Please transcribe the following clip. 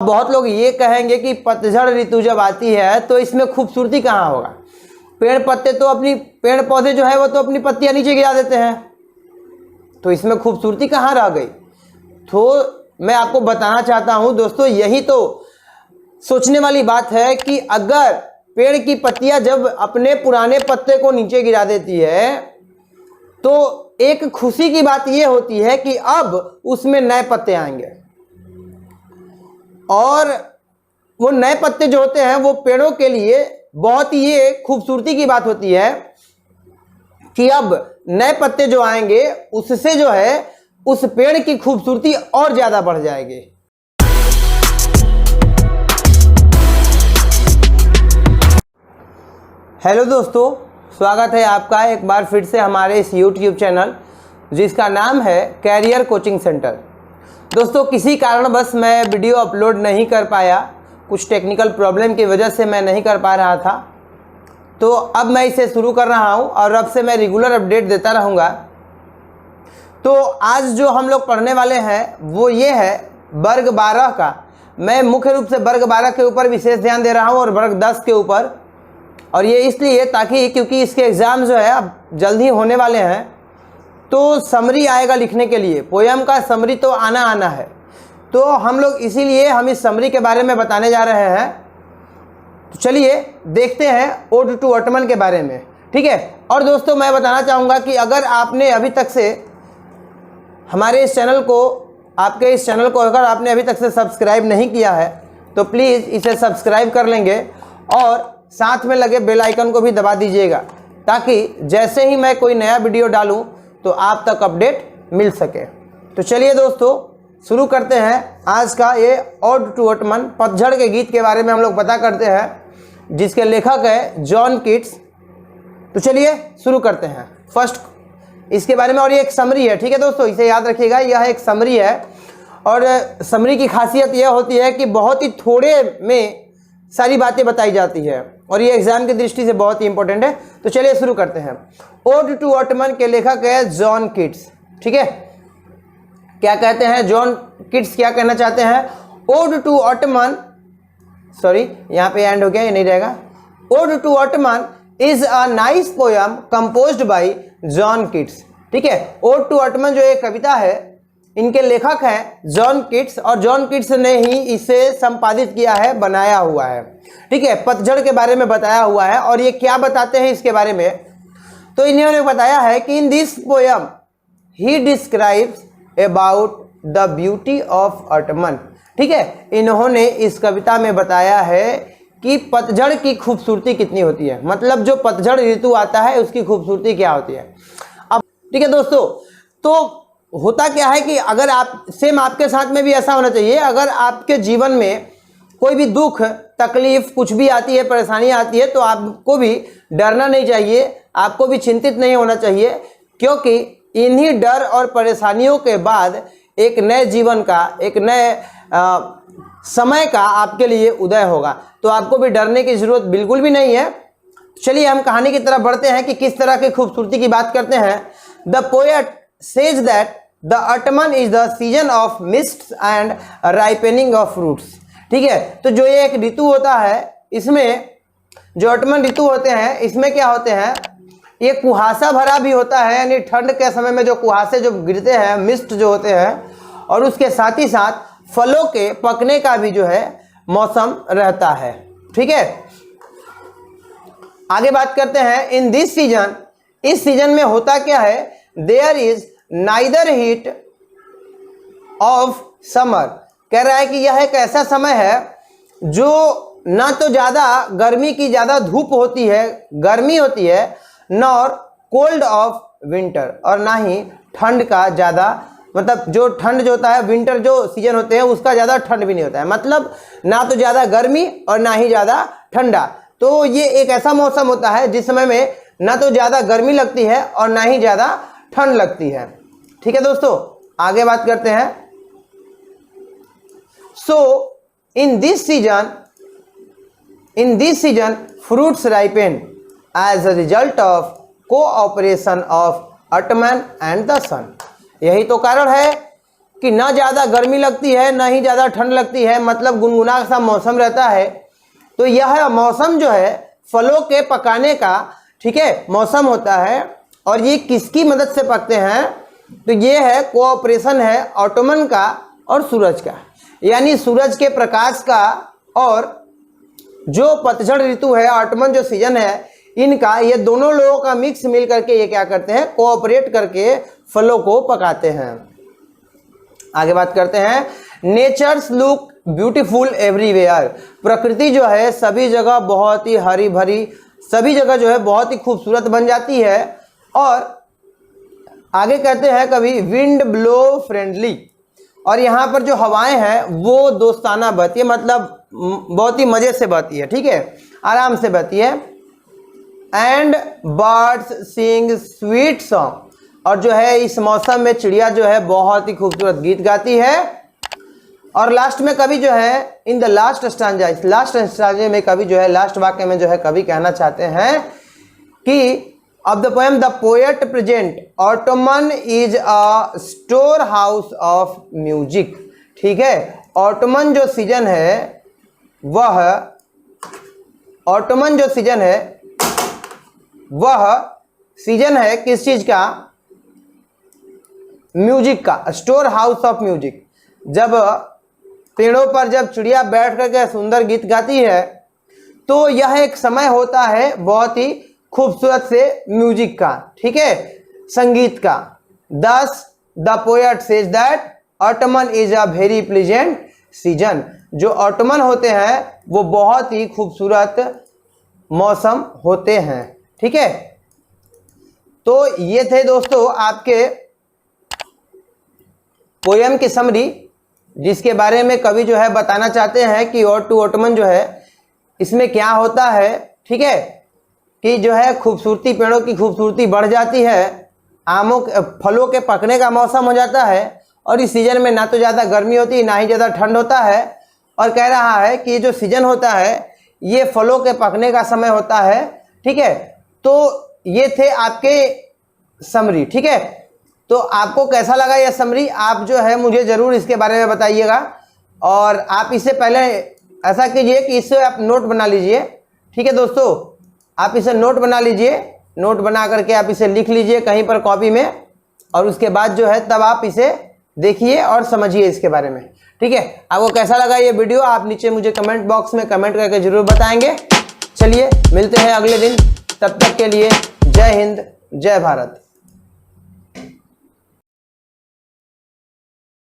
बहुत लोग ये कहेंगे कि पतझड़ ऋतु जब आती है तो इसमें खूबसूरती कहाँ होगा। पेड़ पत्ते तो अपनी पेड़ पौधे जो है वो तो अपनी पत्तियां नीचे गिरा देते हैं, तो इसमें खूबसूरती कहाँ रह गई। तो मैं आपको बताना चाहता हूं दोस्तों, यही तो सोचने वाली बात है कि अगर पेड़ की पत्तियां जब अपने पुराने पत्ते को नीचे गिरा देती है तो एक खुशी की बात यह होती है कि अब उसमें नए पत्ते आएंगे, और वो नए पत्ते जो होते हैं वो पेड़ों के लिए बहुत ही ये खूबसूरती की बात होती है कि अब नए पत्ते जो आएंगे उससे जो है उस पेड़ की खूबसूरती और ज्यादा बढ़ जाएगी। हेलो दोस्तों, स्वागत है आपका एक बार फिर से हमारे इस YouTube चैनल जिसका नाम है कैरियर कोचिंग सेंटर। दोस्तों, किसी कारणवश मैं वीडियो अपलोड नहीं कर पाया, कुछ टेक्निकल प्रॉब्लम की वजह से मैं नहीं कर पा रहा था, तो अब मैं इसे शुरू कर रहा हूं और अब से मैं रेगुलर अपडेट देता रहूँगा। तो आज जो हम लोग पढ़ने वाले हैं वो ये है वर्ग 12 का। मैं मुख्य रूप से वर्ग 12 के ऊपर विशेष ध्यान दे रहा हूँ और वर्ग 10 के ऊपर, और ये इसलिए ताकि क्योंकि इसके एग्ज़ाम जो है अब जल्द ही होने वाले हैं, तो समरी आएगा लिखने के लिए। पोयम का समरी तो आना है, तो हम लोग इसीलिए हम इस समरी के बारे में बताने जा रहे हैं। तो चलिए देखते हैं ओड टू ऑटमन के बारे में, ठीक है। और दोस्तों, मैं बताना चाहूँगा कि अगर आपने अभी तक से हमारे इस चैनल को अगर आपने अभी तक से सब्सक्राइब नहीं किया है तो प्लीज़ इसे सब्सक्राइब कर लेंगे और साथ में लगे बेल आइकन को भी दबा दीजिएगा, ताकि जैसे ही मैं कोई नया वीडियो डालूं तो आप तक अपडेट मिल सके। तो चलिए दोस्तों, शुरू करते हैं आज का ये ओड टू ऑटमन पतझड़ के गीत के बारे में हम लोग पता करते हैं, जिसके लेखक है जॉन कीट्स। तो चलिए शुरू करते हैं फर्स्ट इसके बारे में, और ये एक समरी है, ठीक है दोस्तों, इसे याद रखिएगा, यह एक समरी है। और समरी की खासियत यह होती है कि बहुत ही थोड़े में सारी बातें बताई जाती है, और ये एग्जाम की दृष्टि से बहुत ही इंपॉर्टेंट है। तो चलिए शुरू करते हैं। ओड टू ऑटमन के लेखक है जॉन कीट्स, ठीक है। क्या कहते हैं जॉन कीट्स, क्या कहना चाहते हैं? ओड टू ऑटमन, सॉरी यहाँ पे एंड हो गया, ये नहीं रहेगा। Ode to autumn is a nice poem composed by John Keats, ठीक है। ओड टू ऑटमन जो एक कविता है, इनके लेखक हैं जॉन कीट्स, और जॉन कीट्स ने ही इसे संपादित किया है, बनाया हुआ है, ठीक है। पतझड़ के बारे में बताया हुआ है, और ये क्या बताते हैं इसके बारे में, तो इन्होंने बताया है कि in this poem he describes about the beauty of ottoman, ठीक है। इन्होंने इस कविता में बताया है कि पतझड़ की खूबसूरती कितनी होती है, मतलब जो पतझड़ ऋतु आता है उसकी खूबसूरती क्या होती है। अब ठीक है दोस्तों, तो होता क्या है कि अगर आप सेम आपके साथ में भी ऐसा होना चाहिए, अगर आपके जीवन में कोई भी दुख तकलीफ कुछ भी आती है, परेशानी आती है, तो आपको भी डरना नहीं चाहिए, आपको भी चिंतित नहीं होना चाहिए, क्योंकि इन्हीं डर और परेशानियों के बाद एक नए जीवन का, एक नए समय का आपके लिए उदय होगा। तो आपको भी डरने की जरूरत बिल्कुल भी नहीं है। चलिए हम कहानी की तरफ बढ़ते हैं कि किस तरह की खूबसूरती की बात करते हैं। The poet says that the autumn is the season of mists and ripening of fruits, ठीक है। तो जो ये एक ऋतु होता है, इसमें जो ऑटमन ऋतु होते हैं, इसमें क्या होते हैं, ये कुहासा भरा भी होता है, यानी ठंड के समय में जो कुहासे जो गिरते हैं, मिस्ट जो होते हैं, और उसके साथ ही साथ फलों के पकने का भी जो है मौसम रहता है, ठीक है। आगे बात करते हैं इन दिस सीजन, इस सीजन में होता क्या है, there is neither heat of summer, कह रहा है कि यह एक ऐसा समय है जो ना तो ज़्यादा गर्मी की ज़्यादा धूप होती है, गर्मी होती है, नॉर कोल्ड ऑफ विंटर, और ना ही ठंड का ज़्यादा, मतलब जो ठंड जो होता है, विंटर जो सीजन होते हैं उसका ज़्यादा ठंड भी नहीं होता है, मतलब ना तो ज़्यादा गर्मी और ना ही ज़्यादा ठंडा। तो ये एक ऐसा मौसम होता है जिस समय में ना तो ज़्यादा गर्मी लगती है और ना ही ज़्यादा ठंड लगती है, ठीक है दोस्तों। आगे बात करते हैं। So in this season fruits ripen as a result of cooperation of autumn and the sun. यही तो कारण है कि ना ज़्यादा गर्मी लगती है ना ही ज़्यादा ठंड लगती है, मतलब गुनगुना सा मौसम रहता है। तो यह मौसम जो है फलों के पकाने का, ठीक है, मौसम होता है। और ये किसकी मदद से पकते हैं? तो ये है कोऑपरेशन है ऑटोमन का और सूरज का, यानी सूरज के प्रकाश का और जो पतझड़ ऋतु है, ऑटोमन जो सीजन है, इनका, ये दोनों लोगों का मिक्स मिल करके ये क्या करते हैं? कोऑपरेट करके फलों को पकाते हैं। आगे बात करते हैं, नेचर्स लुक ब्यूटीफुल एवरीवेयर। प्रकृति जो है सभी जगह बहुत ही हरी भरी, सभी जगह जो है बहुत ही खूबसूरत बन जाती है। और आगे कहते हैं कभी विंड ब्लो फ्रेंडली, और यहाँ पर जो हवाएं हैं वो दोस्ताना बहती है, मतलब बहुत ही मज़े से बहती है, ठीक है, आराम से बहती है। And birds sing sweet song, और जो है इस मौसम में चिड़िया जो है बहुत ही खूबसूरत गीत गाती है। और लास्ट में कवि जो है इन द लास्ट स्टांजा, इस लास्ट स्टांजे में कवि जो है, लास्ट वाक्य में जो है कवि कहना चाहते हैं कि of the poem the poet present Ottoman is a store house of music. ठीक है, ऑटोमन जो सीजन है वह, ऑटोमन जो सीजन है वह सीजन है किस चीज का? म्यूजिक का, स्टोर हाउस ऑफ म्यूजिक। जब पेड़ों पर जब चिड़िया बैठ करके सुंदर गीत गाती है तो यह एक समय होता है बहुत ही खूबसूरत से म्यूजिक का, ठीक है, संगीत का। दस the poet says that Ottoman is a very pleasant season. जो ऑटोमन होते हैं वो बहुत ही खूबसूरत मौसम होते हैं, ठीक है। तो ये थे दोस्तों आपके पोएम की समरी, जिसके बारे में कवि जो है बताना चाहते हैं कि ऑड टू ऑटोमन जो है इसमें क्या होता है, ठीक है, कि जो है खूबसूरती, पेड़ों की खूबसूरती बढ़ जाती है, आमों फलों के पकने का मौसम हो जाता है, और इस सीजन में ना तो ज़्यादा गर्मी होती ना ही ज़्यादा ठंड होता है। और कह रहा है कि ये जो सीजन होता है ये फलों के पकने का समय होता है, ठीक है। तो ये थे आपके समरी, ठीक है। तो आपको कैसा लगा यह समरी? आप जो है मुझे ज़रूर इसके बारे में बताइएगा। और आप इससे पहले ऐसा कीजिए कि इससे आप नोट बना लीजिए, ठीक है दोस्तों, आप इसे नोट बना लीजिए, नोट बना करके आप इसे लिख लीजिए कहीं पर कॉपी में, और उसके बाद जो है तब आप इसे देखिए और समझिए इसके बारे में, ठीक है। आपको कैसा लगा ये वीडियो आप नीचे मुझे कमेंट बॉक्स में कमेंट करके जरूर बताएंगे। चलिए मिलते हैं अगले दिन, तब तक के लिए जय हिंद, जय भारत।